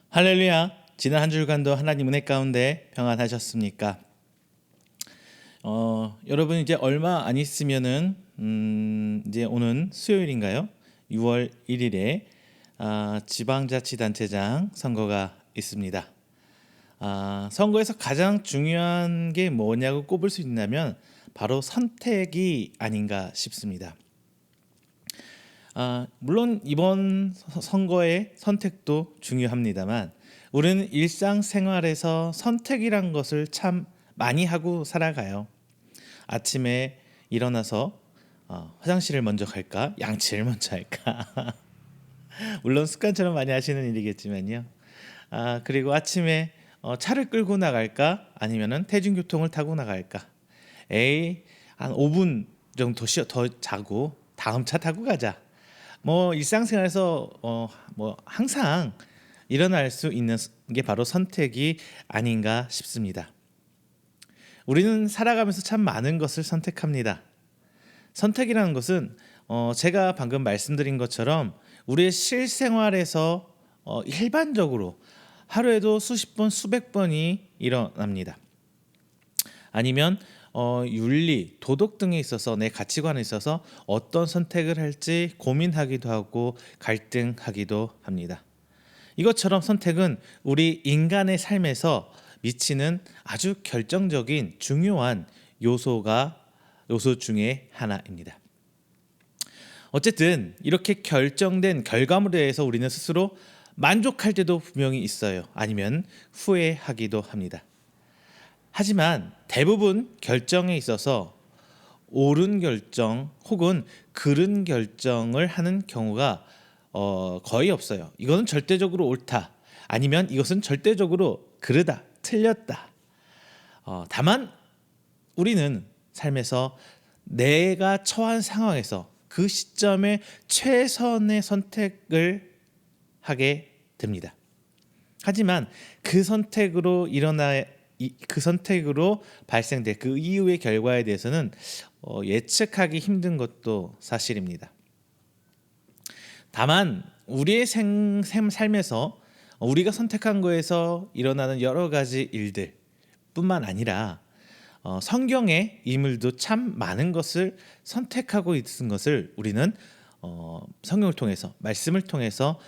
할렐루야. 지난 한 주간도 하나님 은혜 가운데 평안하셨습니까? 여러분 이제 얼마 안 있으면은 이제 오는 수요일인가요? 6월 1일에 지방자치단체장 선거가 있습니다. 선거에서 가장 중요한 게 뭐냐고 꼽을 수 있다면 바로 선택이 아닌가 싶습니다. 물론 이번 선거의 선택도 중요합니다만 우리는 일상생활에서 선택이란 것을 참 많이 하고 살아가요. 아침에 일어나서 화장실을 먼저 갈까? 양치를 먼저 할까? 물론 습관처럼 많이 하시는 일이겠지만요. 그리고 아침에 차를 끌고 나갈까? 아니면은 대중교통을 타고 나갈까? 에이, 한 5분 정도 더 자고 다음 차 타고 가자. 뭐 일상생활에서 뭐 항상 일어날 수 있는 게 바로 선택이 아닌가 싶습니다. 우리는 살아가면서 참 많은 것을 선택합니다. 선택이라는 것은 제가 방금 말씀드린 것처럼 우리의 실생활에서 일반적으로 하루에도 수십 번, 수백 번이 일어납니다. 아니면 윤리, 도덕 등에 있어서 내 가치관에 있어서 어떤 선택을 할지 고민하기도 하고 갈등하기도 합니다. 이것처럼 선택은 우리 인간의 삶에서 미치는 아주 결정적인 중요한 요소 중에 하나입니다. 어쨌든 이렇게 결정된 결과물에 대해서 우리는 스스로 만족할 때도 분명히 있어요. 아니면 후회하기도 합니다. 하지만 대부분 결정에 있어서 옳은 결정 혹은 그른 결정을 하는 경우가 거의 없어요. 이것은 절대적으로 옳다. 아니면 이것은 절대적으로 그르다, 틀렸다. 다만 우리는 삶에서 내가 처한 상황에서 그 시점에 최선의 선택을 하게 됩니다. 하지만 그 선택으로 발생될 그 이후의 결과에 대해서는 예측하기 힘든 것도 사실입니다. 다만 우리의 삶에서 우리가 선택한 거에서 일어나는 여러 가지 일들 뿐만 아니라 성경의 인물도 참 많은 것을 선택하고 있는 것을 우리는 성경을 통해서 말씀을 통해서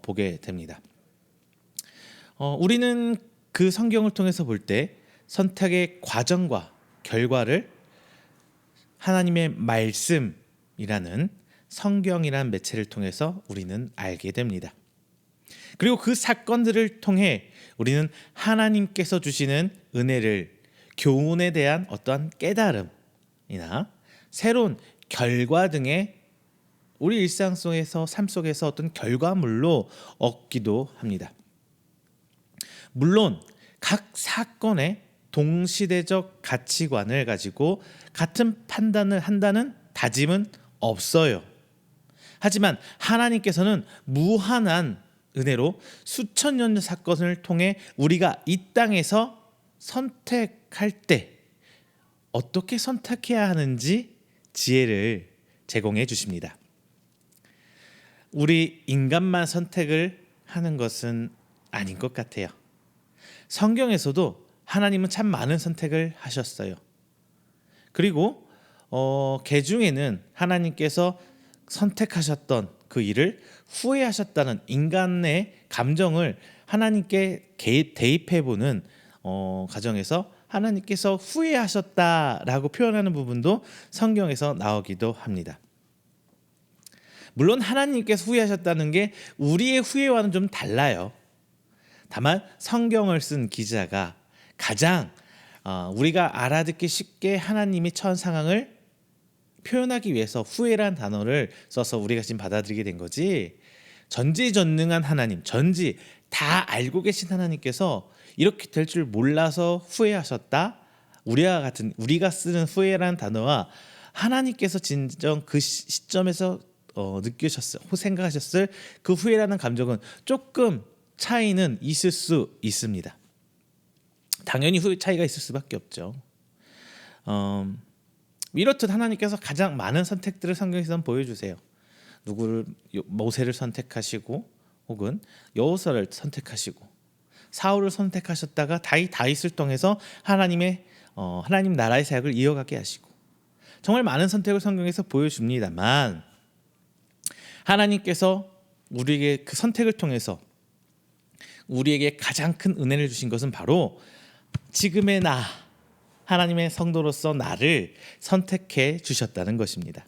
보게 됩니다. 우리는 그 성경을 통해서 볼 때 선택의 과정과 결과를 하나님의 말씀이라는 성경이라는 매체를 통해서 우리는 알게 됩니다. 그리고 그 사건들을 통해 우리는 하나님께서 주시는 은혜를, 교훈에 대한 어떠한 깨달음이나 새로운 결과 등의 우리 일상 속에서 삶 속에서 어떤 결과물로 얻기도 합니다. 물론 각 사건의 동시대적 가치관을 가지고 같은 판단을 한다는 다짐은 없어요. 하지만 하나님께서는 무한한 은혜로 수천 년 사건을 통해 우리가 이 땅에서 선택할 때 어떻게 선택해야 하는지 지혜를 제공해 주십니다. 우리 인간만 선택을 하는 것은 아닌 것 같아요. 성경에서도 하나님은 참 많은 선택을 하셨어요. 그리고 개 중에는 하나님께서 선택하셨던 그 일을 후회하셨다는 인간의 감정을 하나님께 대입해보는 과정에서 하나님께서 후회하셨다라고 표현하는 부분도 성경에서 나오기도 합니다. 물론 하나님께서 후회하셨다는 게 우리의 후회와는 좀 달라요. 다만 성경을 쓴 기자가 가장 우리가 알아듣기 쉽게 하나님이 처한 상황을 표현하기 위해서 후회란 단어를 써서 우리가 지금 받아들이게 된 거지, 전지전능한 하나님, 전지 다 알고 계신 하나님께서 이렇게 될 줄 몰라서 후회하셨다. 우리가 쓰는 후회란 단어와 하나님께서 진정 그 시점에서 느끼셨을, 생각하셨을 그 후회라는 감정은 조금 차이는 있을 수 있습니다. 당연히 후회 차이가 있을 수밖에 없죠. 이렇듯 하나님께서 가장 많은 선택들을 성경에서 보여주세요. 모세를 선택하시고 혹은 여호수아를 선택하시고 사울을 선택하셨다가 다윗을 통해서 하나님 나라의 사역을 이어가게 하시고 정말 많은 선택을 성경에서 보여줍니다만 하나님께서 우리에게 그 선택을 통해서 우리에게 가장 큰 은혜를 주신 것은 바로 지금의 나 하나님의 성도로서 나를 선택해 주셨다는 것입니다.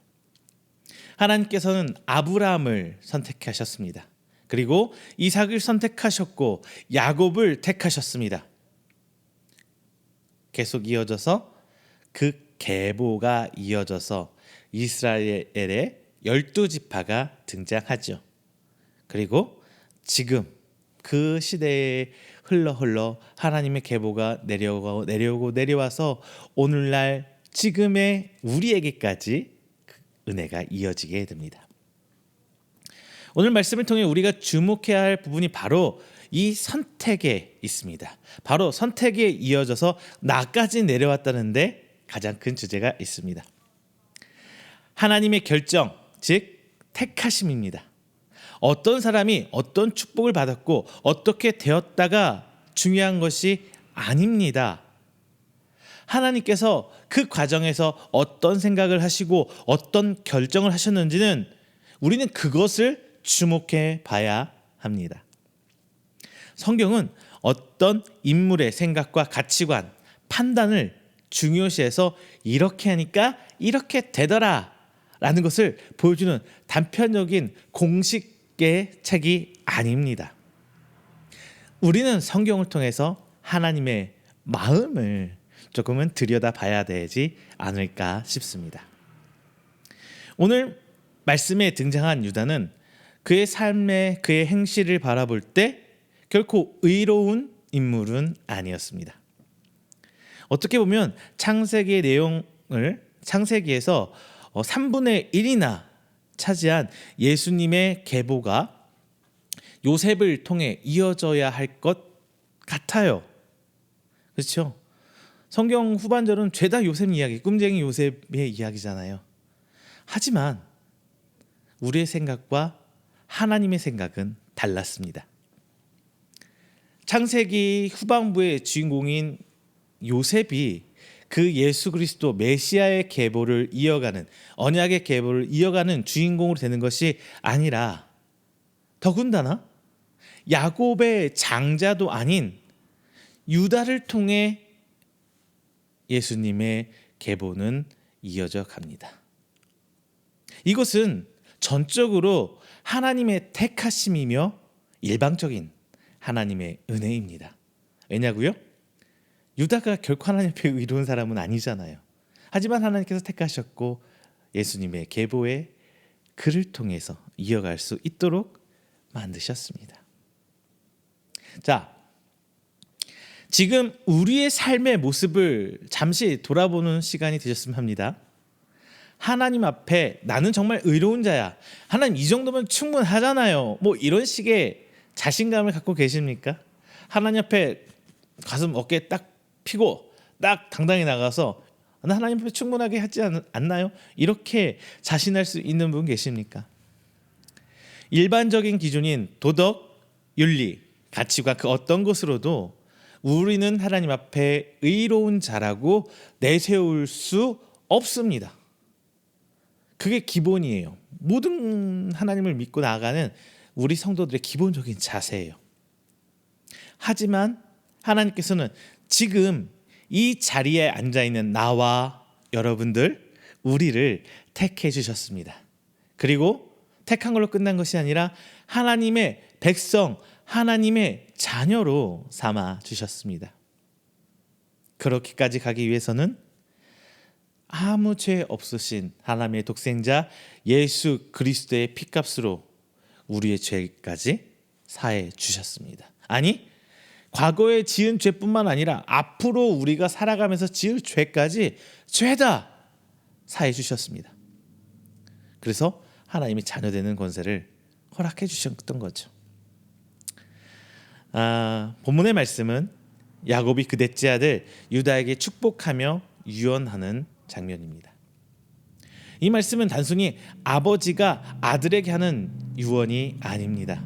하나님께서는 아브라함을 선택하셨습니다. 그리고 이삭을 선택하셨고 야곱을 택하셨습니다. 계속 이어져서 그 계보가 이어져서 이스라엘의 12지파가 등장하죠. 그리고 지금 그 시대에 흘러 하나님의 계보가 내려와서 오늘날 지금의 우리에게까지 그 은혜가 이어지게 됩니다. 오늘 말씀을 통해 우리가 주목해야 할 부분이 바로 이 선택에 있습니다. 바로 선택에 이어져서 나까지 내려왔다는데 가장 큰 주제가 있습니다. 하나님의 결정, 즉 택하심입니다. 어떤 사람이 어떤 축복을 받았고 어떻게 되었다가 중요한 것이 아닙니다. 하나님께서 그 과정에서 어떤 생각을 하시고 어떤 결정을 하셨는지는 우리는 그것을 주목해 봐야 합니다. 성경은 어떤 인물의 생각과 가치관, 판단을 중요시해서 이렇게 하니까 이렇게 되더라 라는 것을 보여주는 단편적인 공식의 책이 아닙니다. 우리는 성경을 통해서 하나님의 마음을 조금은 들여다봐야 되지 않을까 싶습니다. 오늘 말씀에 등장한 유다는 그의 삶의 그의 행실을 바라볼 때 결코 의로운 인물은 아니었습니다. 어떻게 보면 창세기의 내용을 창세기에서 3분의 1이나 차지한 예수님의 계보가 요셉을 통해 이어져야 할 것 같아요. 그렇죠? 성경 후반절은 죄다 요셉 이야기, 꿈쟁이 요셉의 이야기잖아요. 하지만 우리의 생각과 하나님의 생각은 달랐습니다. 창세기 후반부의 주인공인 요셉이 그 예수 그리스도 메시아의 계보를 이어가는 언약의 계보를 이어가는 주인공으로 되는 것이 아니라 더군다나 야곱의 장자도 아닌 유다를 통해 예수님의 계보는 이어져 갑니다. 이것은 전적으로 하나님의 택하심이며 일방적인 하나님의 은혜입니다. 왜냐고요? 유다가 결코 하나님 앞에 의로운 사람은 아니잖아요. 하지만 하나님께서 택하셨고 예수님의 계보에 그를 통해서 이어갈 수 있도록 만드셨습니다. 자, 지금 우리의 삶의 모습을 잠시 돌아보는 시간이 되셨으면 합니다. 하나님 앞에 나는 정말 의로운 자야. 하나님 이 정도면 충분하잖아요. 뭐 이런 식의 자신감을 갖고 계십니까? 하나님 앞에 가슴 어깨 딱 피고 딱 당당히 나가서 나 하나님 앞에 충분하게 하지 않나요? 이렇게 자신할 수 있는 분 계십니까? 일반적인 기준인 도덕, 윤리, 가치관 그 어떤 것으로도 우리는 하나님 앞에 의로운 자라고 내세울 수 없습니다. 그게 기본이에요. 모든 하나님을 믿고 나아가는 우리 성도들의 기본적인 자세예요. 하지만 하나님께서는 지금 이 자리에 앉아있는 나와 여러분들, 우리를 택해 주셨습니다. 그리고 택한 걸로 끝난 것이 아니라 하나님의 백성, 하나님의 자녀로 삼아 주셨습니다. 그렇게까지 가기 위해서는 아무 죄 없으신 하나님의 독생자 예수 그리스도의 피값으로 우리의 죄까지 사해 주셨습니다. 아니, 과거에 지은 죄뿐만 아니라 앞으로 우리가 살아가면서 지을 죄까지 죄다 사해 주셨습니다. 그래서 하나님이 자녀되는 권세를 허락해 주셨던 거죠. 본문의 말씀은 야곱이 그 넷째 아들 유다에게 축복하며 유언하는 장면입니다. 이 말씀은 단순히 아버지가 아들에게 하는 유언이 아닙니다.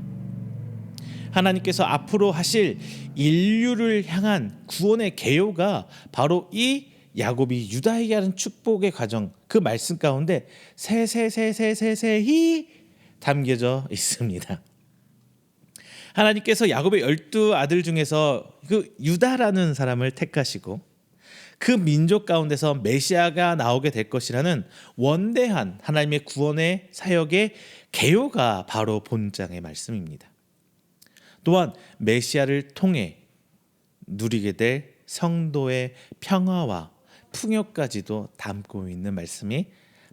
하나님께서 앞으로 하실 인류를 향한 구원의 계요가 바로 이 야곱이 유다에게 하는 축복의 과정, 그 말씀 가운데 세세세세세세히 담겨져 있습니다. 하나님께서 야곱의 12아들 중에서 그 유다라는 사람을 택하시고 그 민족 가운데서 메시아가 나오게 될 것이라는 원대한 하나님의 구원의 사역의 계요가 바로 본장의 말씀입니다. 또한 메시아를 통해 누리게 될 성도의 평화와 풍요까지도 담고 있는 말씀이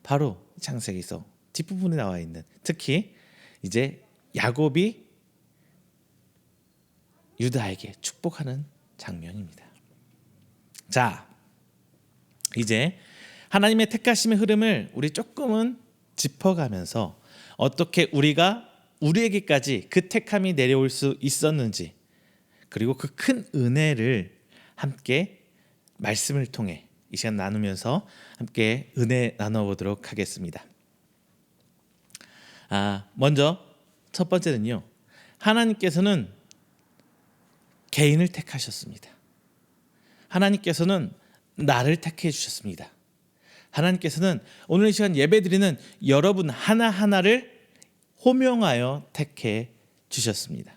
바로 창세기서 뒷부분에 나와 있는, 특히 이제 야곱이 유다에게 축복하는 장면입니다. 자, 이제 하나님의 택하심의 흐름을 우리 조금은 짚어가면서 어떻게 우리에게까지 그 택함이 내려올 수 있었는지, 그리고 그 큰 은혜를 함께 말씀을 통해 이 시간 나누면서 함께 은혜 나눠보도록 하겠습니다. 먼저 첫 번째는요, 하나님께서는 개인을 택하셨습니다. 하나님께서는 나를 택해 주셨습니다. 하나님께서는 오늘 이 시간 예배드리는 여러분 하나하나를 호명하여 택해 주셨습니다.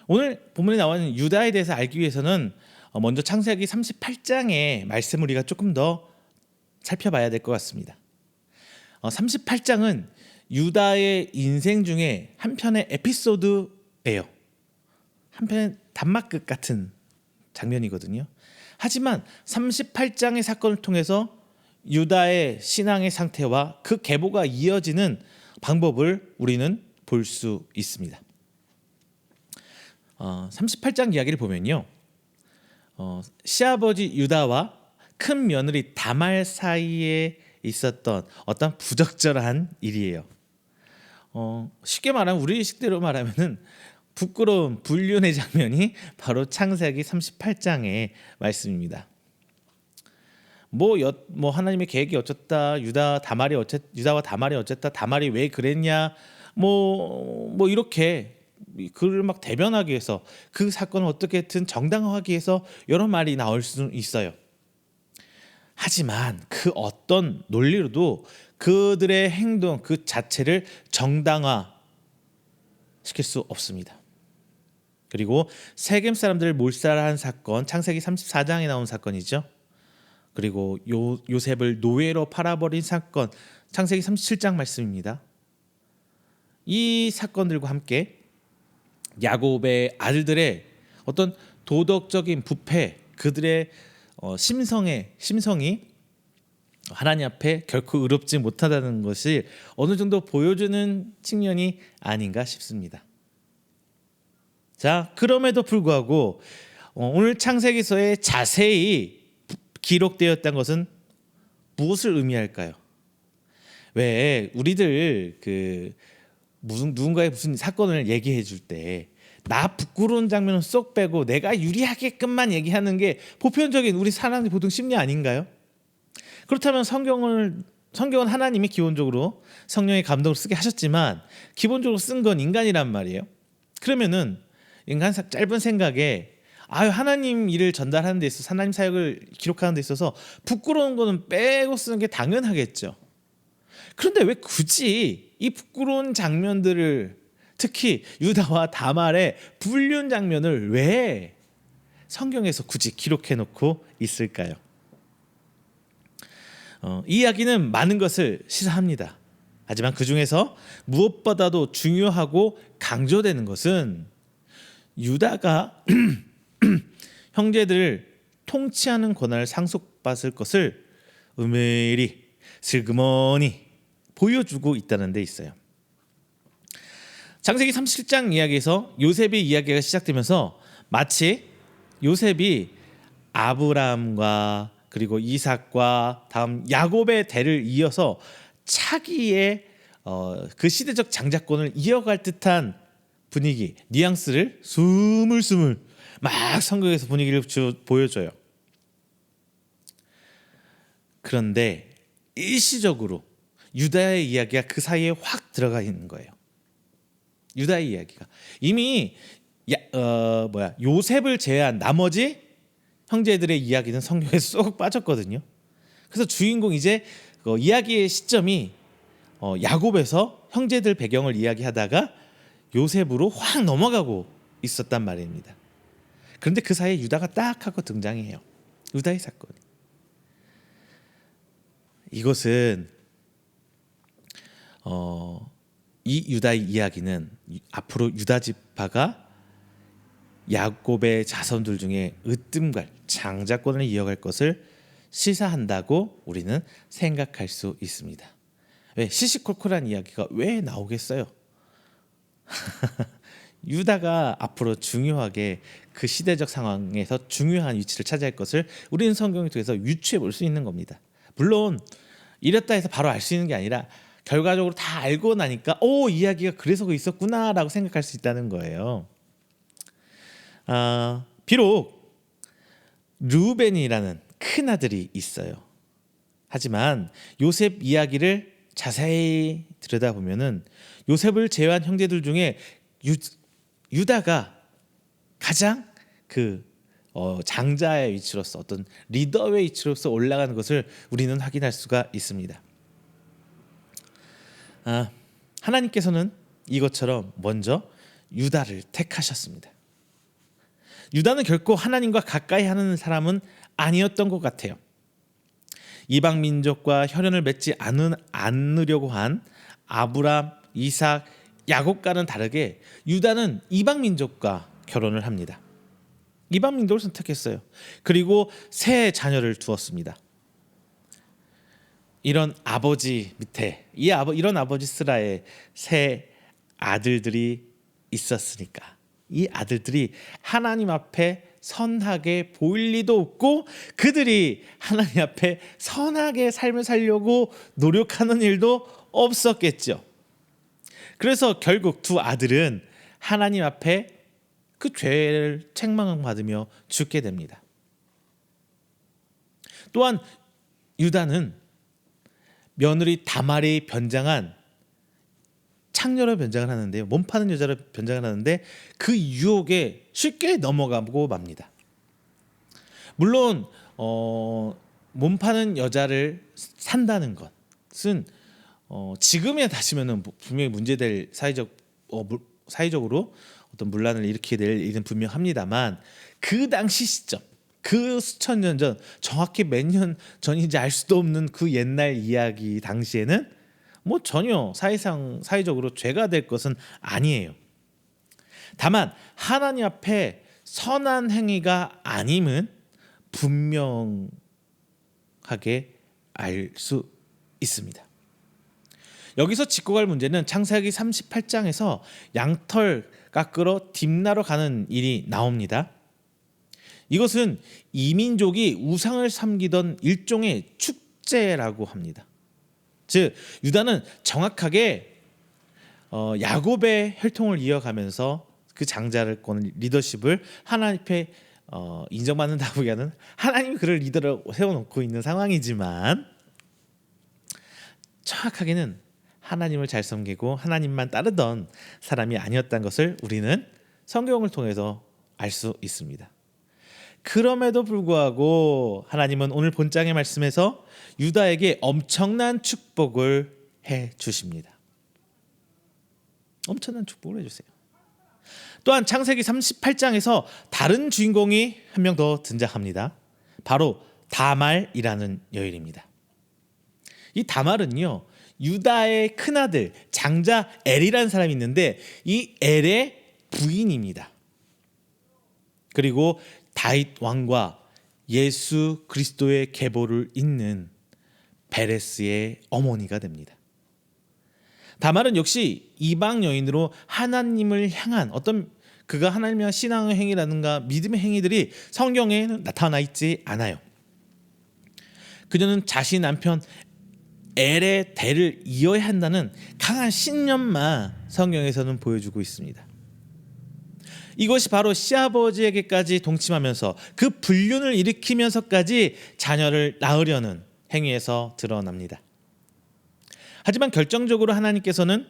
오늘 본문에 나와 있는 유다에 대해서 알기 위해서는 먼저 창세기 38장의 말씀을 우리가 조금 더 살펴봐야 될 것 같습니다. 38장은 유다의 인생 중에 한 편의 에피소드예요. 한 편의 단막극 같은 장면이거든요. 하지만 38장의 사건을 통해서 유다의 신앙의 상태와 그 계보가 이어지는 방법을 우리는 볼 수 있습니다. 38장 이야기를 보면요, 시아버지 유다와 큰 며느리 다말 사이에 있었던 어떤 부적절한 일이에요. 쉽게 말하면 우리 식대로 말하면은 부끄러운 불륜의 장면이 바로 창세기 38장의 말씀입니다. 뭐 하나님의 계획이 어쩌다, 유다와 다말이 어쨌다, 다말이 왜 그랬냐, 뭐 이렇게 그를 막 대변하기 위해서, 그 사건을 어떻게든 정당화하기 위해서 여러 말이 나올 수 있어요. 하지만 그 어떤 논리로도 그들의 행동 그 자체를 정당화 시킬 수 없습니다. 그리고 세겜 사람들을 몰살한 사건, 창세기 34장에 나온 사건이죠. 그리고 요셉을 노예로 팔아버린 사건, 창세기 37장 말씀입니다. 이 사건들과 함께 야곱의 아들들의 어떤 도덕적인 부패, 그들의 심성이 하나님 앞에 결코 의롭지 못하다는 것을 어느 정도 보여주는 측면이 아닌가 싶습니다. 자, 그럼에도 불구하고 오늘 창세기서에 자세히 기록되었다는 것은 무엇을 의미할까요? 왜 우리들 누군가의 무슨 사건을 얘기해 줄 때 나 부끄러운 장면은 쏙 빼고 내가 유리하게끔만 얘기하는 게 보편적인 우리 사람의 보통 심리 아닌가요? 그렇다면 성경은 하나님이 기본적으로 성령의 감동을 쓰게 하셨지만 기본적으로 쓴 건 인간이란 말이에요. 그러면은 인간 짧은 생각에 하나님 일을 전달하는 데 있어서, 하나님 사역을 기록하는 데 있어서 부끄러운 거는 빼고 쓰는 게 당연하겠죠. 그런데 왜 굳이 이 부끄러운 장면들을, 특히 유다와 다말의 불륜 장면을 왜 성경에서 굳이 기록해 놓고 있을까요? 이 이야기는 많은 것을 시사합니다. 하지만 그 중에서 무엇보다도 중요하고 강조되는 것은 유다가 형제들을 통치하는 권한을 상속받을 것을 은밀히 슬그머니 보여주고 있다는 데 있어요. 창세기 37장 이야기에서 요셉의 이야기가 시작되면서 마치 요셉이 아브라함과 그리고 이삭과 다음 야곱의 대를 이어서 차기의 그 시대적 장자권을 이어갈 듯한 분위기, 뉘앙스를 스물스물 막 성경에서 분위기를 보여줘요. 그런데 일시적으로 유다의 이야기가 그 사이에 확 들어가 있는 거예요. 유다의 이야기가 이미 요셉을 제외한 나머지 형제들의 이야기는 성경에 쏙 빠졌거든요. 그래서 주인공 이제 이야기의 시점이 야곱에서 형제들 배경을 이야기하다가 요셉으로 확 넘어가고 있었단 말입니다. 그런데 그 사이에 유다가 딱 하고 등장해요. 유다의 사건. 이것은 이 유다의 이야기는 앞으로 유다 지파가 야곱의 자손들 중에 으뜸갈 장자권을 이어갈 것을 시사한다고 우리는 생각할 수 있습니다. 왜 시시콜콜한 이야기가 왜 나오겠어요? 유다가 앞으로 중요하게 그 시대적 상황에서 중요한 위치를 차지할 것을 우리는 성경을 통해서 유추해 볼 수 있는 겁니다. 물론 이랬다 해서 바로 알 수 있는 게 아니라 결과적으로 다 알고 나니까 이야기가 그래서 있었구나라고 생각할 수 있다는 거예요. 비록 르우벤이라는 큰 아들이 있어요. 하지만 요셉 이야기를 자세히 들여다보면은 요셉을 제외한 형제들 중에 유다가 가장 장자의 위치로서 어떤 리더의 위치로서 올라가는 것을 우리는 확인할 수가 있습니다. 하나님께서는 이것처럼 먼저 유다를 택하셨습니다. 유다는 결코 하나님과 가까이 하는 사람은 아니었던 것 같아요. 이방 민족과 혈연을 맺지 않으려고 한 아브람, 이삭, 야곱과는 다르게 유다는 이방 민족과 결혼을 합니다. 이방 민족을 선택했어요. 그리고 세 자녀를 두었습니다. 이런 아버지 밑에 이런 아버지 스라에 세 아들들이 있었으니까 이 아들들이 하나님 앞에 선하게 보일 리도 없고 그들이 하나님 앞에 선하게 삶을 살려고 노력하는 일도 없었겠죠. 그래서 결국 두 아들은 하나님 앞에 그 죄를 책망받으며 죽게 됩니다. 또한 유다는 며느리 다말이 변장한 창녀로 변장을 하는데요. 몸 파는 여자로 변장을 하는데 그 유혹에 쉽게 넘어가고 맙니다. 물론 몸 파는 여자를 산다는 것은 지금에 다시면은 분명히 문제될 사회적으로 어떤 문란을 일으키게 될 일은 분명합니다만 그 당시 시점, 그 수천 년 전, 정확히 몇 년 전인지 알 수도 없는 그 옛날 이야기 당시에는 전혀 사회적으로 죄가 될 것은 아니에요. 다만 하나님 앞에 선한 행위가 아님은 분명하게 알 수 있습니다. 여기서 짚고 갈 문제는 창세기 38장에서 양털 깎으러 딥나로 가는 일이 나옵니다. 이것은 이민족이 우상을 섬기던 일종의 축제라고 합니다. 즉 유다는 정확하게 야곱의 혈통을 이어가면서 그 장자권 리더십을 하나님 앞에 인정받는다기보다는 하나님이 그를 리더로 세워놓고 있는 상황이지만 정확하게는 하나님을 잘 섬기고 하나님만 따르던 사람이 아니었다는 것을 우리는 성경을 통해서 알 수 있습니다. 그럼에도 불구하고 하나님은 오늘 본장의 말씀에서 유다에게 엄청난 축복을 해 주십니다. 엄청난 축복을 해주세요. 또한 창세기 38장에서 다른 주인공이 한 명 더 등장합니다. 바로 다말이라는 여인입니다. 이 다말은요 유다의 큰아들 장자 엘이라는 사람이 있는데 이 엘의 부인입니다. 그리고 다윗 왕과 예수 그리스도의 계보를 잇는 베레스의 어머니가 됩니다. 다말은 역시 이방 여인으로 하나님을 향한 어떤 그가 하나님을 향한 신앙의 행위라든가 믿음의 행위들이 성경에 나타나 있지 않아요. 그녀는 자신 남편 엘의 대를 이어야 한다는 강한 신념만 성경에서는 보여주고 있습니다. 이것이 바로 시아버지에게까지 동침하면서 그 불륜을 일으키면서까지 자녀를 낳으려는 행위에서 드러납니다. 하지만 결정적으로 하나님께서는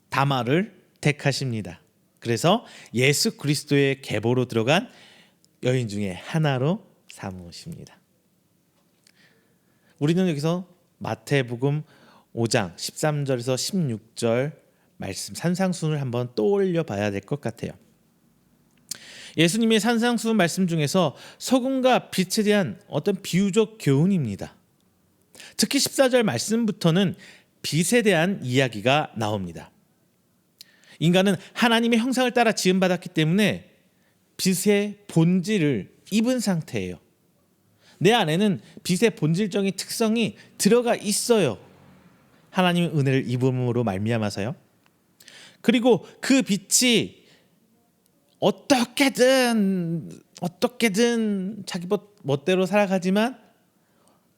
다말을 택하십니다. 그래서 예수 그리스도의 계보로 들어간 여인 중에 하나로 삼으십니다. 우리는 여기서 마태복음 5장 13절에서 16절 말씀 산상수훈을 한번 떠올려 봐야 될 것 같아요. 예수님의 산상수훈 말씀 중에서 소금과 빛에 대한 어떤 비유적 교훈입니다. 특히 14절 말씀부터는 빛에 대한 이야기가 나옵니다. 인간은 하나님의 형상을 따라 지음받았기 때문에 빛의 본질을 입은 상태예요. 내 안에는 빛의 본질적인 특성이 들어가 있어요. 하나님의 은혜를 입음으로 말미암아서요. 그리고 그 빛이 어떻게든 자기 멋대로 살아가지만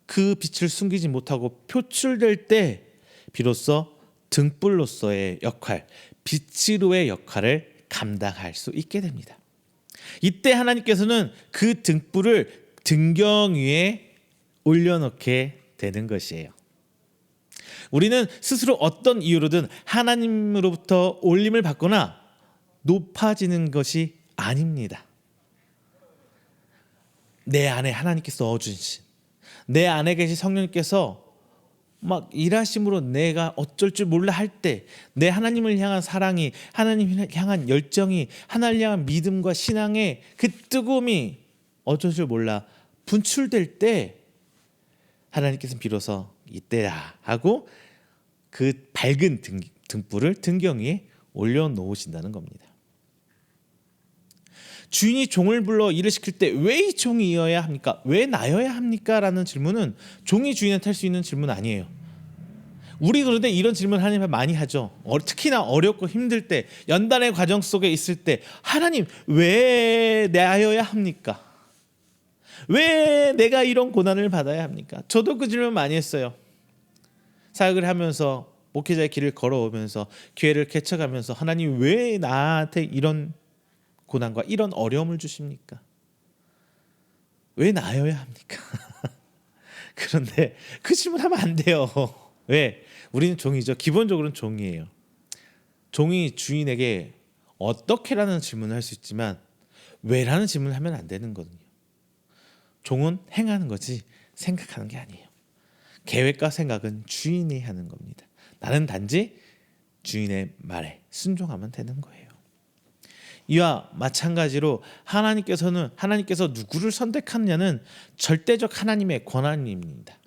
그 빛을 숨기지 못하고 표출될 때 비로소 등불로서의 역할, 빛으로의 역할을 감당할 수 있게 됩니다. 이때 하나님께서는 그 등불을 등경 위에 올려놓게 되는 것이에요. 우리는 스스로 어떤 이유로든 하나님으로부터 올림을 받거나 높아지는 것이 아닙니다. 내 안에 하나님께서 넣어주신, 내 안에 계신 성령님께서 막 일하심으로 내가 어쩔 줄 몰라 할 때 내 하나님을 향한 사랑이, 하나님을 향한 열정이, 하나님을 향한 믿음과 신앙의 그 뜨거움이 어쩔 줄 몰라 분출될 때 하나님께서는 비로소 이때야 하고 그 밝은 등불을 등경 위에 올려놓으신다는 겁니다. 주인이 종을 불러 일을 시킬 때 왜 이 종이어야 합니까? 왜 나여야 합니까? 라는 질문은 종이 주인한테 할 수 있는 질문 아니에요. 우리 그런데 이런 질문 하나님께 많이 하죠. 특히나 어렵고 힘들 때, 연단의 과정 속에 있을 때 하나님 왜 나여야 합니까? 왜 내가 이런 고난을 받아야 합니까? 저도 그 질문 많이 했어요. 사역을 하면서 목회자의 길을 걸어오면서 기회를 개척하면서 하나님 왜 나한테 이런 고난과 이런 어려움을 주십니까? 왜 나여야 합니까? 그런데 그 질문하면 안 돼요. 왜? 우리는 종이죠. 기본적으로는 종이에요. 종이 주인에게 어떻게라는 질문을 할 수 있지만 왜라는 질문을 하면 안 되는 거거든요. 종은 행하는 거지 생각하는 게 아니에요. 계획과 생각은 주인이 하는 겁니다. 나는 단지 주인의 말에 순종하면 되는 거예요. 이와 마찬가지로 하나님께서 누구를 선택하느냐는 절대적 하나님의 권한입니다.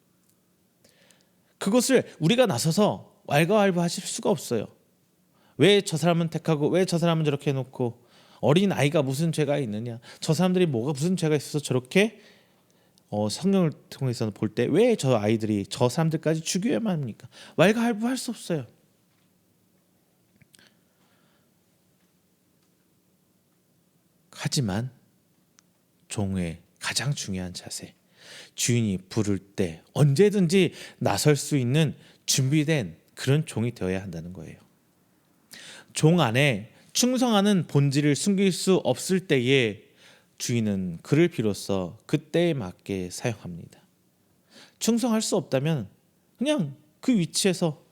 그것을 우리가 나서서 왈가왈부하실 수가 없어요. 왜 저 사람은 택하고 왜 저 사람은 저렇게 해놓고 어린 아이가 무슨 죄가 있느냐, 저 사람들이 뭐가 무슨 죄가 있어서 저렇게 성경을 통해서 볼 때 왜 저 아이들이 저 사람들까지 죽여야만 합니까? 왈가왈부할 수 없어요. 하지만 종의 가장 중요한 자세, 주인이 부를 때 언제든지 나설 수 있는 준비된 그런 종이 되어야 한다는 거예요. 종 안에 충성하는 본질을 숨길 수 없을 때에 주인은 그를 비로소 그때에 맞게 사용합니다. 충성할 수 없다면 그냥 그 위치에서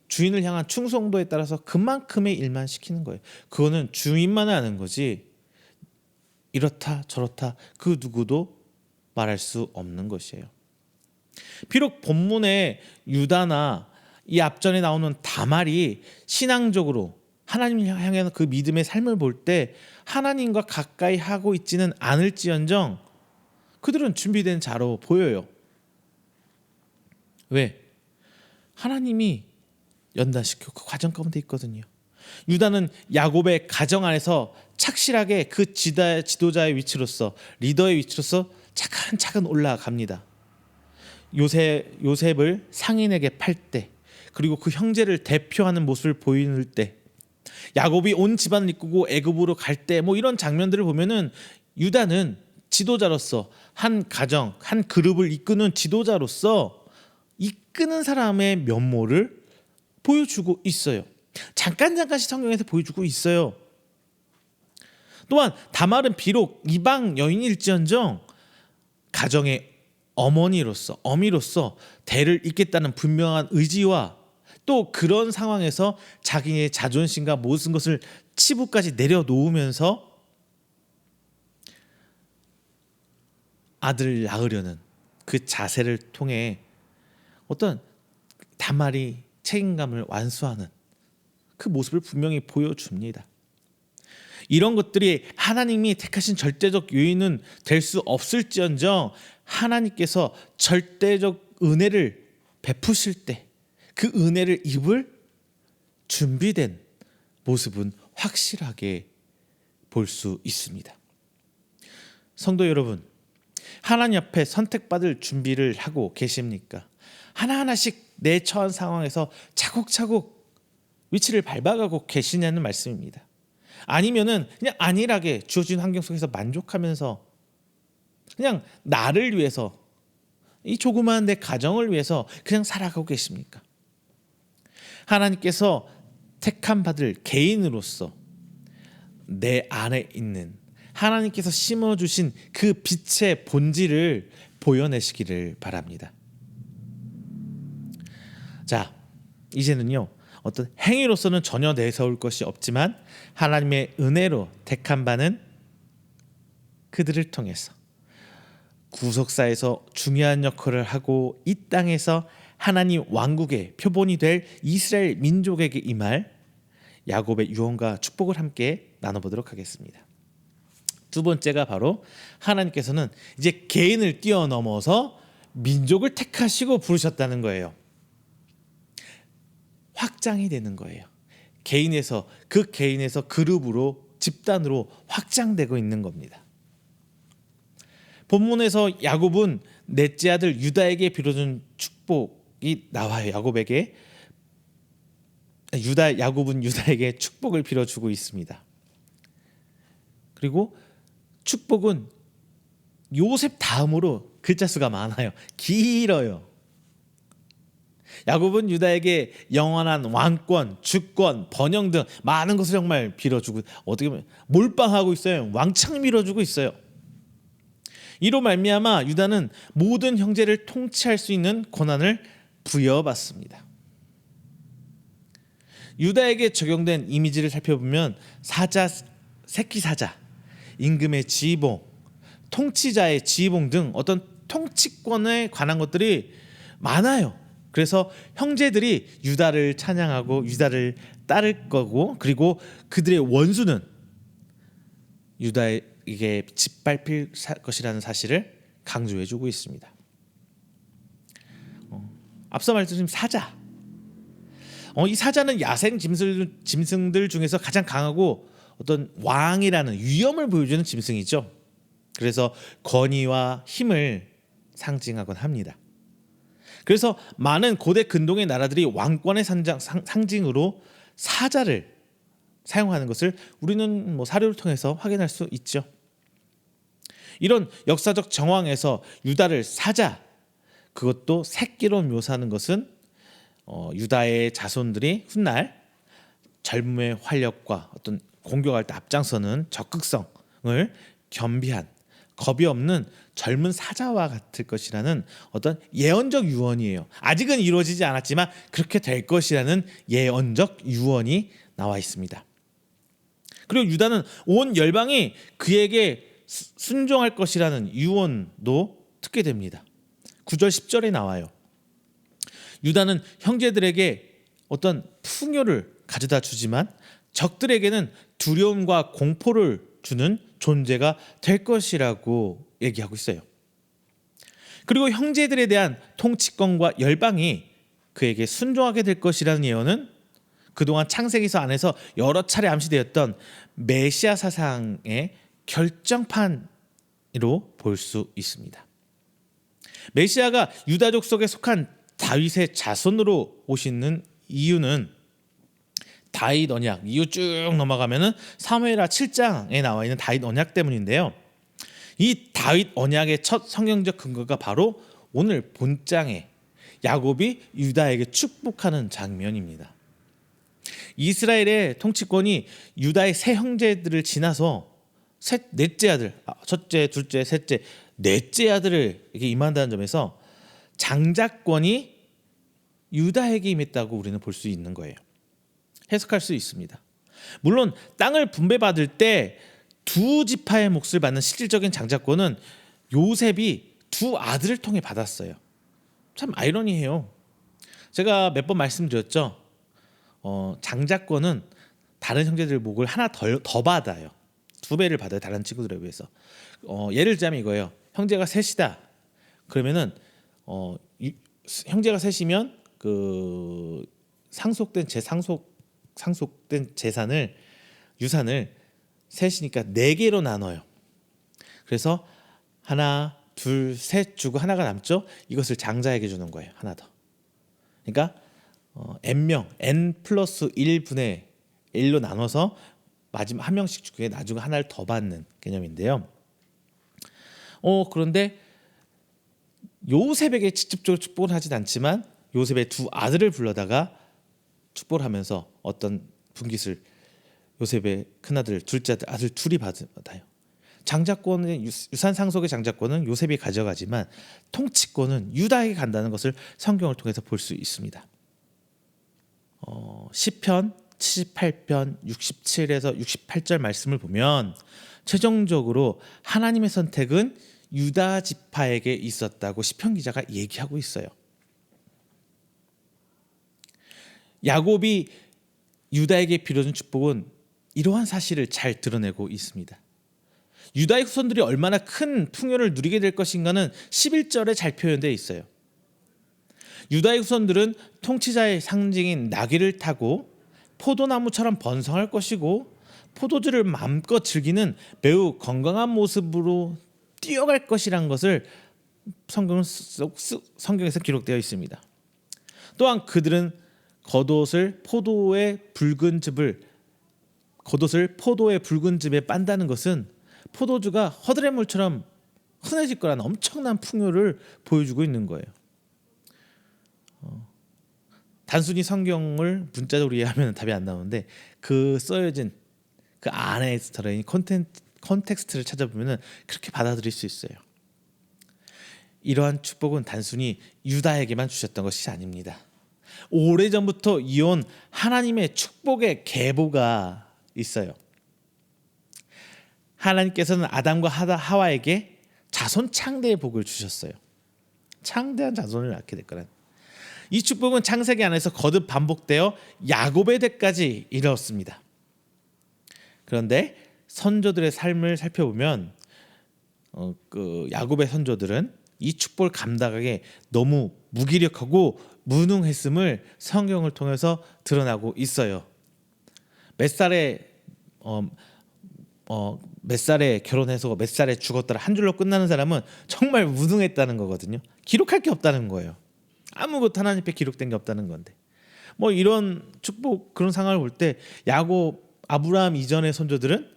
주인을 향한 충성도에 따라서 그만큼의 일만 시키는 거예요. 그거는 주인만 아는 거지 이렇다 저렇다 그 누구도 말할 수 없는 것이에요. 비록 본문에 유다나 이 앞전에 나오는 다말이 신앙적으로 하나님을 향한 그 믿음의 삶을 볼 때 하나님과 가까이 하고 있지는 않을지언정 그들은 준비된 자로 보여요. 왜? 하나님이 연단시키고 그 과정 가운데 있거든요. 유다는 야곱의 가정 안에서 착실하게 그 지도자의 위치로서, 리더의 위치로서 차근차근 올라갑니다. 요셉을 상인에게 팔 때, 그리고 그 형제를 대표하는 모습을 보이는 때, 야곱이 온 집안을 이끌고 애굽으로 갈 때, 이런 장면들을 보면은 유다는 지도자로서 한 가정, 한 그룹을 이끄는 지도자로서 이끄는 사람의 면모를 보여주고 있어요. 잠깐씩 성경에서 보여주고 있어요. 또한 다말은 비록 이방 여인일지언정 가정의 어머니로서, 어미로서 대를 잇겠다는 분명한 의지와 또 그런 상황에서 자기의 자존심과 모든 것을 치부까지 내려놓으면서 아들을 낳으려는 그 자세를 통해 어떤 다말이 책임감을 완수하는 그 모습을 분명히 보여줍니다. 이런 것들이 하나님이 택하신 절대적 요인은 될 수 없을지언정 하나님께서 절대적 은혜를 베푸실 때 그 은혜를 입을 준비된 모습은 확실하게 볼 수 있습니다. 성도 여러분, 하나님 앞에 선택받을 준비를 하고 계십니까? 하나하나씩 내 처한 상황에서 차곡차곡 위치를 밟아가고 계시냐는 말씀입니다. 아니면은 그냥 안일하게 주어진 환경 속에서 만족하면서 그냥 나를 위해서, 이 조그마한 내 가정을 위해서 그냥 살아가고 계십니까? 하나님께서 택함 받을 개인으로서 내 안에 있는 하나님께서 심어주신 그 빛의 본질을 보여내시기를 바랍니다. 자, 이제는요, 어떤 행위로서는 전혀 내세울 것이 없지만 하나님의 은혜로 택한 바는 그들을 통해서 구속사에서 중요한 역할을 하고 이 땅에서 하나님 왕국의 표본이 될 이스라엘 민족에게 임할 야곱의 유언과 축복을 함께 나눠보도록 하겠습니다. 두 번째가 바로 하나님께서는 이제 개인을 뛰어넘어서 민족을 택하시고 부르셨다는 거예요. 확장이 되는 거예요. 개인에서 그룹으로 집단으로 확장되고 있는 겁니다. 본문에서 야곱은 넷째 아들 유다에게 빌어준 축복이 나와요. 야곱은 유다에게 축복을 빌어주고 있습니다. 그리고 축복은 요셉 다음으로 글자 수가 많아요. 길어요. 야곱은 유다에게 영원한 왕권, 주권, 번영 등 많은 것을 정말 빌어주고 어떻게 보면 몰빵하고 있어요. 왕창 밀어주고 있어요. 이로 말미암아 유다는 모든 형제를 통치할 수 있는 권한을 부여받습니다. 유다에게 적용된 이미지를 살펴보면 사자, 새끼 사자, 임금의 지휘봉, 통치자의 지휘봉 등 어떤 통치권에 관한 것들이 많아요. 그래서 형제들이 유다를 찬양하고 유다를 따를 거고, 그리고 그들의 원수는 유다에게 짓밟힐 것이라는 사실을 강조해주고 있습니다. 앞서 말씀드린 사자, 이 사자는 야생 짐승들 중에서 가장 강하고 어떤 왕이라는 위엄을 보여주는 짐승이죠. 그래서 권위와 힘을 상징하곤 합니다. 그래서 많은 고대 근동의 나라들이 왕권의 상징으로 사자를 사용하는 것을 우리는 사료를 통해서 확인할 수 있죠. 이런 역사적 정황에서 유다를 사자, 그것도 새끼로 묘사하는 것은 유다의 자손들이 훗날 젊음의 활력과 어떤 공격할 때 앞장서는 적극성을 겸비한 겁이 없는 젊은 사자와 같을 것이라는 어떤 예언적 유언이에요. 아직은 이루어지지 않았지만 그렇게 될 것이라는 예언적 유언이 나와 있습니다. 그리고 유다는 온 열방이 그에게 순종할 것이라는 유언도 듣게 됩니다. 9절 10절에 나와요. 유다는 형제들에게 어떤 풍요를 가져다 주지만 적들에게는 두려움과 공포를 주는 존재가 될 것이라고 얘기하고 있어요. 그리고 형제들에 대한 통치권과 열방이 그에게 순종하게 될 것이라는 예언은 그동안 창세기서 안에서 여러 차례 암시되었던 메시아 사상의 결정판으로 볼 수 있습니다. 메시아가 유다족 속에 속한 다윗의 자손으로 오시는 이유는 다윗 언약 이후 쭉 넘어가면은 사무엘하 7장에 나와 있는 다윗 언약 때문인데요. 이 다윗 언약의 첫 성경적 근거가 바로 오늘 본장에 야곱이 유다에게 축복하는 장면입니다. 이스라엘의 통치권이 유다의 세 형제들을 지나서 넷째 아들, 첫째, 둘째, 셋째, 넷째 아들을 이렇게 임한다는 점에서 장자권이 유다에게 임했다고 우리는 볼 수 있는 거예요. 해석할 수 있습니다. 물론 땅을 분배받을 때 두 지파의 몫을 받는 실질적인 장자권은 요셉이 두 아들을 통해 받았어요. 참 아이러니해요. 제가 몇 번 말씀드렸죠. 장자권은 다른 형제들 몫을 하나 더 받아요. 두 배를 받아요. 다른 친구들에 비해서. 예를 들자면 이거예요. 형제가 셋이다. 그러면은 형제가 셋이면 그 상속된 유산을 셋이니까 네 개로 나눠요. 그래서 하나, 둘, 셋 주고 하나가 남죠. 이것을 장자에게 주는 거예요. 하나 더. 그러니까 n명, n 플러스 1분의 1로 나눠서 마지막 한 명씩 주고 나중에 하나를 더 받는 개념인데요. 그런데 요셉에게 직접적으로 축복을 하진 않지만 요셉의 두 아들을 불러다가 축복을 하면서 어떤 분깃을 요셉의 큰아들, 둘째 아들 둘이 받아요. 장자권의 유산 상속의 장자권은 요셉이 가져가지만 통치권은 유다에게 간다는 것을 성경을 통해서 볼 수 있습니다. 시편 78편 67에서 68절 말씀을 보면 최종적으로 하나님의 선택은 유다 지파에게 있었다고 시편 기자가 얘기하고 있어요. 야곱이 유다에게 빌어준 축복은 이러한 사실을 잘 드러내고 있습니다. 유다의 후손들이 얼마나 큰 풍요를 누리게 될 것인가는 11절에 잘 표현되어 있어요. 유다의 후손들은 통치자의 상징인 나귀를 타고 포도나무처럼 번성할 것이고 포도주를 마음껏 즐기는 매우 건강한 모습으로 뛰어갈 것이라는 것을 성경에서 기록되어 있습니다. 또한 그들은 겉옷을 포도의 붉은 즙에 빤다는 것은 포도주가 허드렛물처럼 흔해질 거라는 엄청난 풍요를 보여주고 있는 거예요. 단순히 성경을 문자적으로 이해하면 답이 안 나오는데 그 써여진 그 안에 들어있는 컨텍스트를 찾아보면 그렇게 받아들일 수 있어요. 이러한 축복은 단순히 유다에게만 주셨던 것이 아닙니다. 오래전부터 이어온 하나님의 축복의 계보가 있어요. 하나님께서는 아담과 하와에게 자손 창대의 복을 주셨어요. 창대한 자손을 낳게 될 거란. 이 축복은 창세기 안에서 거듭 반복되어 야곱의 때까지 이르렀습니다. 그런데 선조들의 삶을 살펴보면 그 야곱의 선조들은 이 축복을 감당하기에 너무 무기력하고 무능했음을 성경을 통해서 드러나고 있어요. 몇 살에 결혼해서 몇 살에 죽었더라 한 줄로 끝나는 사람은 정말 무능했다는 거거든요. 기록할 게 없다는 거예요. 아무것도 하나님 앞에 기록된 게 없다는 건데 이런 축복 그런 상황을 볼 때 아브라함 이전의 선조들은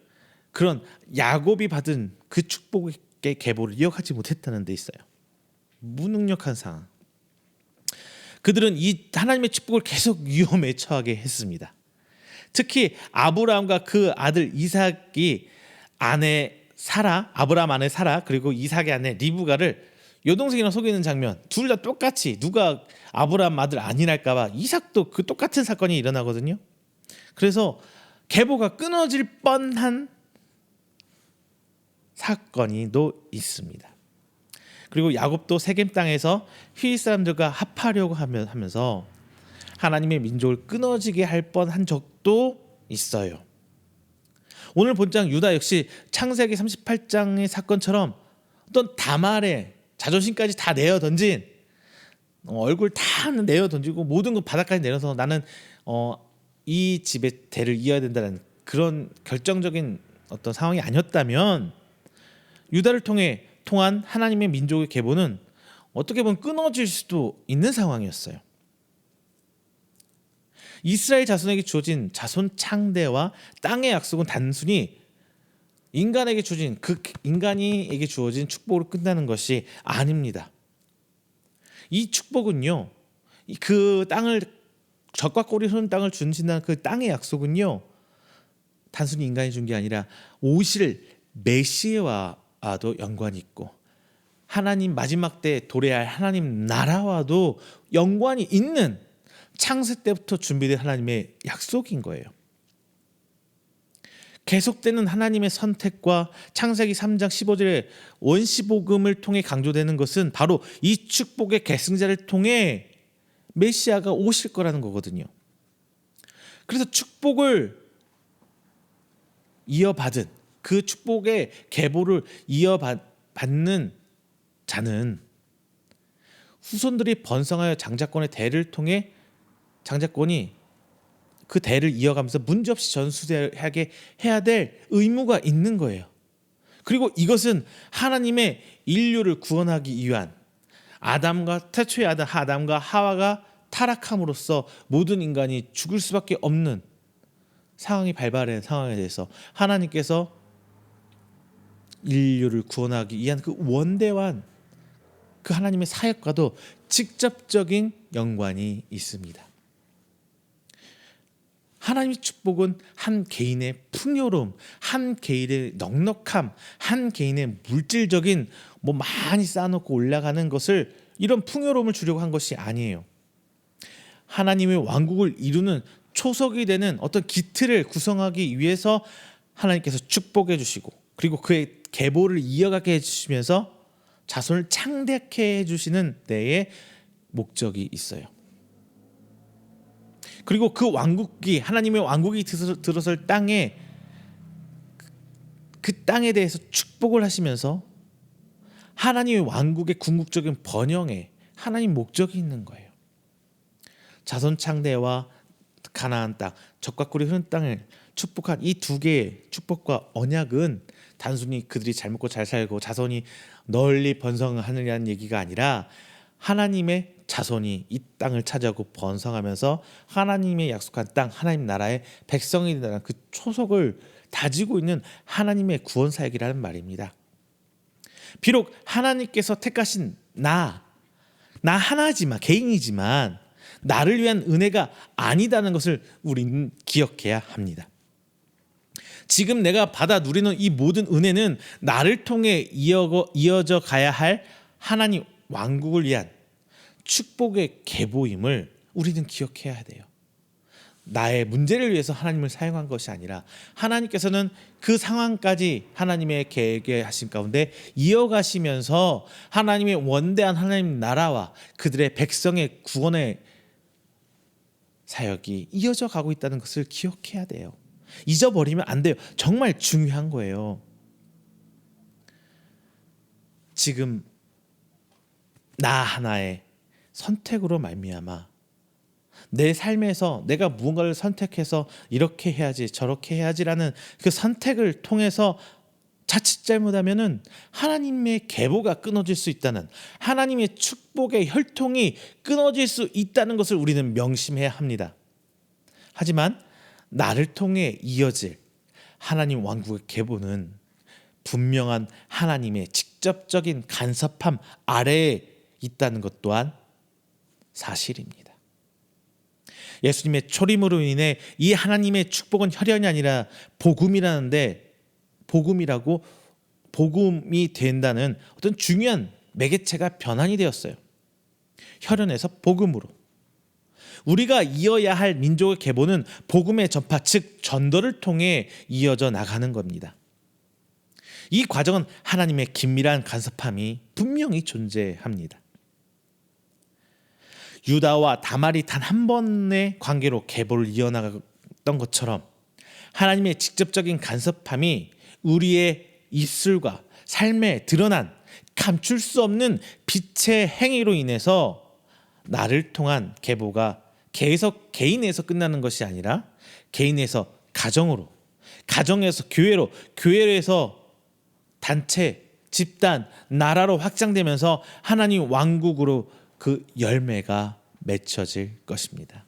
그런 야곱이 받은 그 축복의 계보를 이어가지 못했다는 데 있어요. 무능력한 상황. 그들은 이 하나님의 축복을 계속 위험에 처하게 했습니다. 특히 아브라함과 그 아들 이삭이 아브라함 아내 사라 그리고 이삭의 아내 리브가를 여동생이랑 속이는 장면, 둘 다 똑같이 누가 아브라함 아들 아니랄까봐 이삭도 그 똑같은 사건이 일어나거든요. 그래서 계보가 끊어질 뻔한 사건이 또 있습니다. 그리고 야곱도 세겜 땅에서 히윗 사람들과 합하려고 하면서 하나님의 민족을 끊어지게 할 뻔한 적도 있어요. 오늘 본장 유다 역시 창세기 38장의 사건처럼 어떤 다말의 자존심까지 다 내어 던진 얼굴 다 내어 던지고 모든 것 바닥까지 내려서 나는 이 집의 대를 이어야 된다는 그런 결정적인 어떤 상황이 아니었다면 유다를 통한 하나님의 민족의 계보는 어떻게 보면 끊어질 수도 있는 상황이었어요. 이스라엘 자손에게 주어진 자손 창대와 땅의 약속은 단순히 인간에게 주어진 축복으로 끝나는 것이 아닙니다. 이 축복은요, 그 땅을 젖과 꿀이 흐르는 땅을 주신다는 그 땅의 약속은요, 단순히 인간이 준 게 아니라 오실 메시아와도 연관이 있고 하나님 마지막 때 도래할 하나님 나라와도 연관이 있는 창세 때부터 준비된 하나님의 약속인 거예요. 계속되는 하나님의 선택과 창세기 3장 15절의 원시복음을 통해 강조되는 것은 바로 이 축복의 계승자를 통해 메시아가 오실 거라는 거거든요. 그래서 축복을 이어받은 그 축복의 계보를 이어받는 자는 후손들이 번성하여 장자권의 대를 통해 장자권이 그 대를 이어가면서 문제없이 전수하게 해야 될 의무가 있는 거예요. 그리고 이것은 하나님의 인류를 구원하기 위한 태초의 아담과 하와가 타락함으로써 모든 인간이 죽을 수밖에 없는 상황이 발발한 상황에 대해서 하나님께서 인류를 구원하기 위한 그 원대한 그 하나님의 사역과도 직접적인 연관이 있습니다. 하나님의 축복은 한 개인의 풍요로움, 한 개인의 넉넉함, 한 개인의 물질적인 많이 쌓아놓고 올라가는 것을 이런 풍요로움을 주려고 한 것이 아니에요. 하나님의 왕국을 이루는 초석이 되는 어떤 기틀을 구성하기 위해서 하나님께서 축복해 주시고 그리고 그의 계보를 이어가게 해주시면서 자손을 창대케 해주시는 데에 목적이 있어요. 그리고 그 왕국이 하나님의 왕국이 들어설 땅에 그 땅에 대해서 축복을 하시면서 하나님의 왕국의 궁극적인 번영에 하나님 목적이 있는 거예요. 자손 창대와 가나안 땅, 젖과 꿀이 흐르는 땅을 축복한 이 두 개의 축복과 언약은 단순히 그들이 잘 먹고 잘 살고 자손이 널리 번성하느냐는 얘기가 아니라 하나님의 자손이 이 땅을 차지하고 번성하면서 하나님의 약속한 땅, 하나님 나라의 백성이 된다는 그 초석을 다지고 있는 하나님의 구원 사역이라는 말입니다. 비록 하나님께서 택하신 나 하나지만 개인이지만 나를 위한 은혜가 아니다는 것을 우리는 기억해야 합니다. 지금 내가 받아 누리는 이 모든 은혜는 나를 통해 이어져 가야 할 하나님 왕국을 위한 축복의 계보임을 우리는 기억해야 돼요. 나의 문제를 위해서 하나님을 사용한 것이 아니라 하나님께서는 그 상황까지 하나님의 계획하신 가운데 이어가시면서 하나님의 원대한 하나님 나라와 그들의 백성의 구원의 사역이 이어져 가고 있다는 것을 기억해야 돼요. 잊어버리면 안 돼요. 정말 중요한 거예요. 지금 나 하나의 선택으로 말미암아 내 삶에서 내가 무언가를 선택해서 이렇게 해야지 저렇게 해야지라는 그 선택을 통해서 자칫 잘못하면은 하나님의 계보가 끊어질 수 있다는, 하나님의 축복의 혈통이 끊어질 수 있다는 것을 우리는 명심해야 합니다. 하지만 나를 통해 이어질 하나님 왕국의 계보는 분명한 하나님의 직접적인 간섭함 아래에 있다는 것 또한 사실입니다. 예수님의 초림으로 인해 이 하나님의 축복은 혈연이 아니라 복음이라는데, 복음이 된다는 어떤 중요한 매개체가 변환이 되었어요. 혈연에서 복음으로. 우리가 이어야 할 민족의 계보는 복음의 전파, 즉 전도를 통해 이어져 나가는 겁니다. 이 과정은 하나님의 긴밀한 간섭함이 분명히 존재합니다. 유다와 다말이 단 한 번의 관계로 계보를 이어나갔던 것처럼 하나님의 직접적인 간섭함이 우리의 입술과 삶에 드러난 감출 수 없는 빛의 행위로 인해서 나를 통한 계보가 계속 개인에서 끝나는 것이 아니라 개인에서 가정으로, 가정에서 교회로, 교회에서 단체, 집단, 나라로 확장되면서 하나님 왕국으로 그 열매가 맺혀질 것입니다.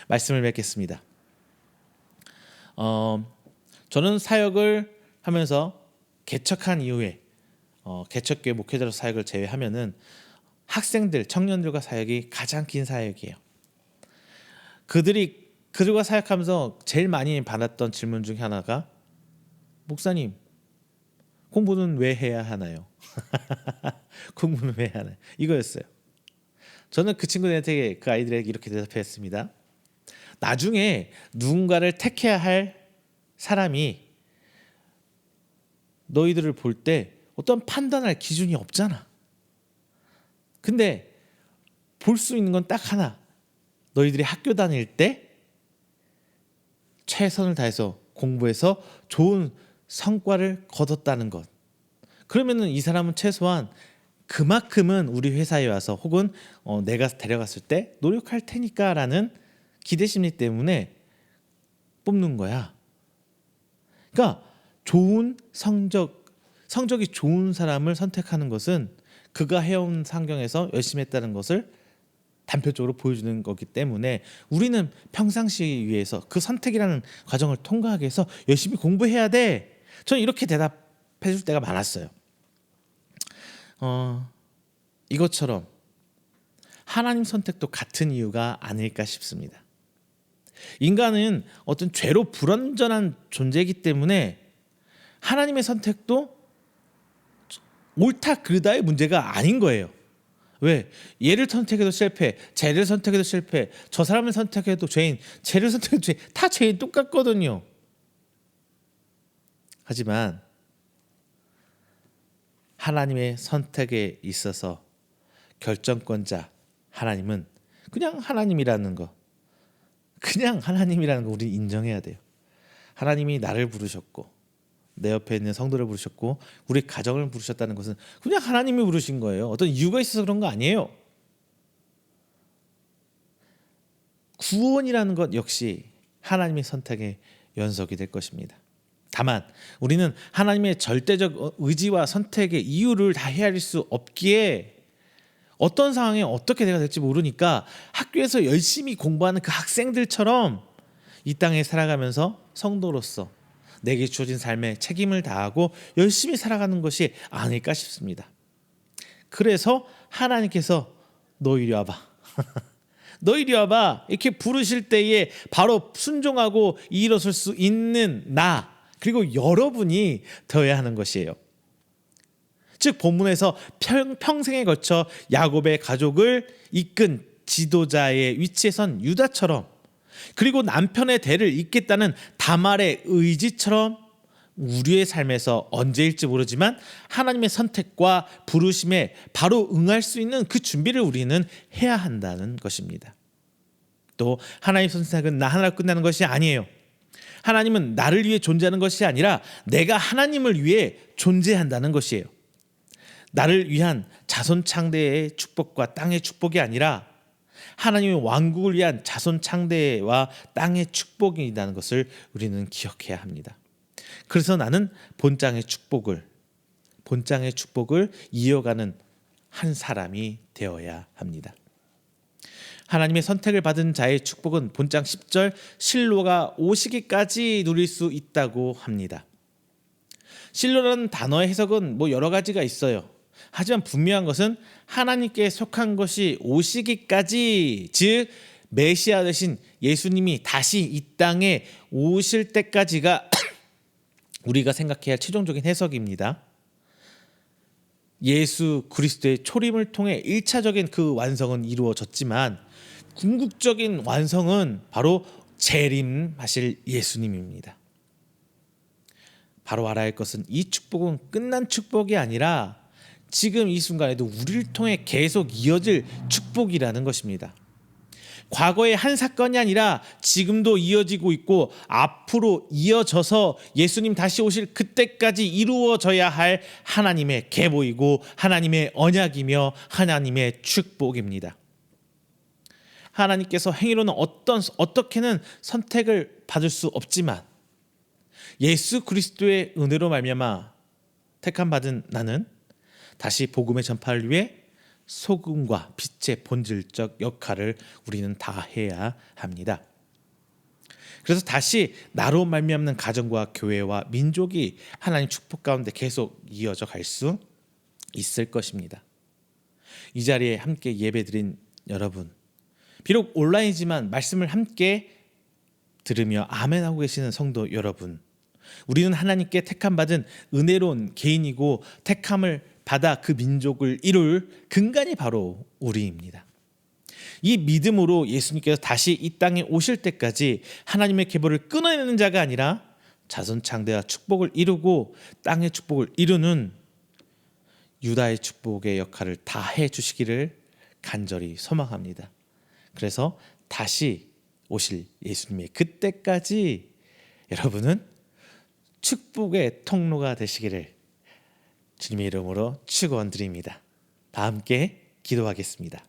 말씀을 맺겠습니다. 저는 사역을 하면서 개척한 이후에 개척교회 목회자로 사역을 제외하면은 학생들, 청년들과 사역이 가장 긴 사역이에요. 그들과 사역하면서 제일 많이 받았던 질문 중에 하나가, 목사님, 공부는 왜 해야 하나요? 공부는 왜 해야 하나요? 이거였어요. 저는 그 친구들한테 그 아이들에게 이렇게 대답했습니다. 나중에 누군가를 택해야 할 사람이 너희들을 볼 때 어떤 판단할 기준이 없잖아. 근데 볼 수 있는 건 딱 하나. 너희들이 학교 다닐 때 최선을 다해서 공부해서 좋은 성과를 거뒀다는 것. 그러면은 이 사람은 최소한 그만큼은 우리 회사에 와서 혹은 내가 데려갔을 때 노력할 테니까라는 기대 심리 때문에 뽑는 거야. 그러니까 좋은 성적이 좋은 사람을 선택하는 것은 그가 해온 환경에서 열심히 했다는 것을 단편적으로 보여주는 거기 때문에 우리는 평상시 위해서 그 선택이라는 과정을 통과하기 위해서 열심히 공부해야 돼. 저는 이렇게 대답해 줄 때가 많았어요. 이것처럼 하나님 선택도 같은 이유가 아닐까 싶습니다. 인간은 어떤 죄로 불완전한 존재이기 때문에 하나님의 선택도 옳다 그르다의 문제가 아닌 거예요. 왜? 얘를 선택해도 실패, 쟤를 선택해도 실패, 저 사람을 선택해도 죄인, 쟤를 선택해도 죄인, 다 죄인 똑같거든요. 하지만 하나님의 선택에 있어서 결정권자 하나님은 그냥 하나님이라는 거 우리 인정해야 돼요. 하나님이 나를 부르셨고 내 옆에 있는 성도를 부르셨고 우리 가정을 부르셨다는 것은 그냥 하나님이 부르신 거예요. 어떤 이유가 있어서 그런 거 아니에요. 구원이라는 것 역시 하나님의 선택의 연속이 될 것입니다. 다만 우리는 하나님의 절대적 의지와 선택의 이유를 다 헤아릴 수 없기에 어떤 상황에 어떻게 내가 될지 모르니까 학교에서 열심히 공부하는 그 학생들처럼 이 땅에 살아가면서 성도로서 내게 주어진 삶에 책임을 다하고 열심히 살아가는 것이 아닐까 싶습니다. 그래서 하나님께서 너 이리 와봐. 너 이리 와봐. 이렇게 부르실 때에 바로 순종하고 일어설 수 있는 나 그리고 여러분이 되어야 하는 것이에요. 즉 본문에서 평생에 걸쳐 야곱의 가족을 이끈 지도자의 위치에 선 유다처럼 그리고 남편의 대를 잇겠다는 다말의 의지처럼 우리의 삶에서 언제일지 모르지만 하나님의 선택과 부르심에 바로 응할 수 있는 그 준비를 우리는 해야 한다는 것입니다. 또 하나님의 선택은 나 하나로 끝나는 것이 아니에요. 하나님은 나를 위해 존재하는 것이 아니라 내가 하나님을 위해 존재한다는 것이에요. 나를 위한 자손 창대의 축복과 땅의 축복이 아니라 하나님의 왕국을 위한 자손 창대와 땅의 축복이라는 것을 우리는 기억해야 합니다. 그래서 나는 본장의 축복을 이어가는 한 사람이 되어야 합니다. 하나님의 선택을 받은 자의 축복은 본장 10절 실로가 오시기까지 누릴 수 있다고 합니다. 실로라는 단어의 해석은 여러 가지가 있어요. 하지만 분명한 것은 하나님께 속한 것이 오시기까지, 즉 메시아 되신 예수님이 다시 이 땅에 오실 때까지가 우리가 생각해야 할 최종적인 해석입니다. 예수 그리스도의 초림을 통해 1차적인 그 완성은 이루어졌지만 궁극적인 완성은 바로 재림하실 예수님입니다. 바로 알아야 할 것은 이 축복은 끝난 축복이 아니라 지금 이 순간에도 우리를 통해 계속 이어질 축복이라는 것입니다. 과거의 한 사건이 아니라 지금도 이어지고 있고 앞으로 이어져서 예수님 다시 오실 그때까지 이루어져야 할 하나님의 계보이고 하나님의 언약이며 하나님의 축복입니다. 하나님께서 행위로는 어떻게는 선택을 받을 수 없지만 예수 그리스도의 은혜로 말미암아 택함 받은 나는 다시 복음의 전파를 위해 소금과 빛의 본질적 역할을 우리는 다 해야 합니다. 그래서 다시 나로 말미암는 가정과 교회와 민족이 하나님 축복 가운데 계속 이어져 갈 수 있을 것입니다. 이 자리에 함께 예배드린 여러분, 비록 온라인이지만 말씀을 함께 들으며 아멘하고 계시는 성도 여러분, 우리는 하나님께 택함 받은 은혜로운 개인이고 택함을 받아 그 민족을 이룰 근간이 바로 우리입니다. 이 믿음으로 예수님께서 다시 이 땅에 오실 때까지 하나님의 계보를 끊어내는 자가 아니라 자손 창대와 축복을 이루고 땅의 축복을 이루는 유다의 축복의 역할을 다 해주시기를 간절히 소망합니다. 그래서 다시 오실 예수님의 그때까지 여러분은 축복의 통로가 되시기를 주님의 이름으로 축원드립니다. 다 함께 기도하겠습니다.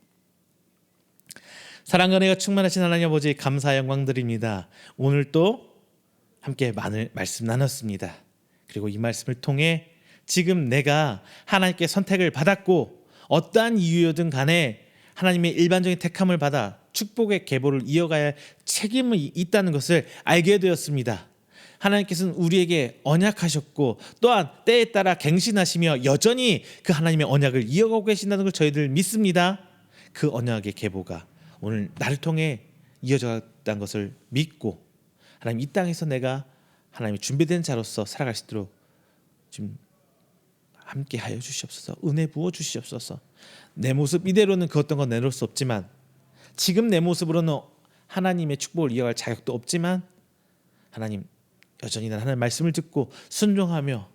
사랑과 은혜가 충만하신 하나님 아버지, 감사 영광 드립니다. 오늘 또 함께 많은 말씀 나눴습니다. 그리고 이 말씀을 통해 지금 내가 하나님께 선택을 받았고 어떠한 이유여든 간에 하나님의 일반적인 택함을 받아 축복의 계보를 이어가야 할 책임이 있다는 것을 알게 되었습니다. 하나님께서는 우리에게 언약하셨고 또한 때에 따라 갱신하시며 여전히 그 하나님의 언약을 이어가고 계신다는 걸 저희들 믿습니다. 그 언약의 계보가 오늘 나를 통해 이어졌다는 것을 믿고 하나님, 이 땅에서 내가 하나님의 준비된 자로서 살아갈 수 있도록 좀 함께 하여 주시옵소서. 은혜 부어 주시옵소서. 내 모습 이대로는 그 어떤 건 내놓을 수 없지만 지금 내 모습으로는 하나님의 축복을 이어갈 자격도 없지만 하나님, 여전히 난 하나님의 말씀을 듣고 순종하며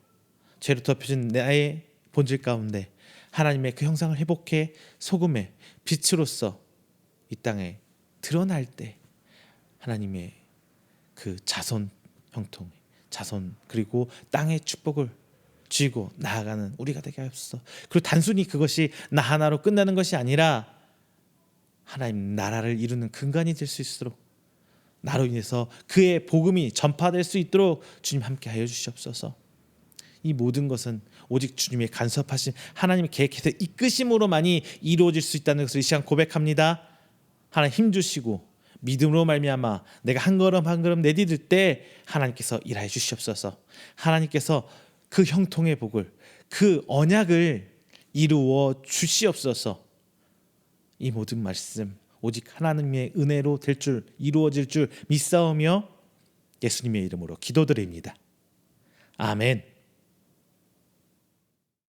죄로 덮여진 나의 본질 가운데 하나님의 그 형상을 회복해 소금의 빛으로서 이 땅에 드러날 때 하나님의 그 자손 형통, 자손 그리고 땅의 축복을 쥐고 나아가는 우리가 되게 하옵소서. 그리고 단순히 그것이 나 하나로 끝나는 것이 아니라 하나님 나라를 이루는 근간이 될 수 있도록 나로 인해서 그의 복음이 전파될 수 있도록 주님 함께 하여 주시옵소서. 이 모든 것은 오직 주님의 간섭하신 하나님의 계획에서 이끄심으로만이 이루어질 수 있다는 것을 이 시간 고백합니다. 하나님 힘주시고 믿음으로 말미암아 내가 한 걸음 한 걸음 내디딜 때 하나님께서 일하여 주시옵소서. 하나님께서 그 형통의 복을, 그 언약을 이루어 주시옵소서. 이 모든 말씀 오직 하나님의 은혜로 될 줄, 이루어질 줄 믿사오며 예수님의 이름으로 기도드립니다. 아멘.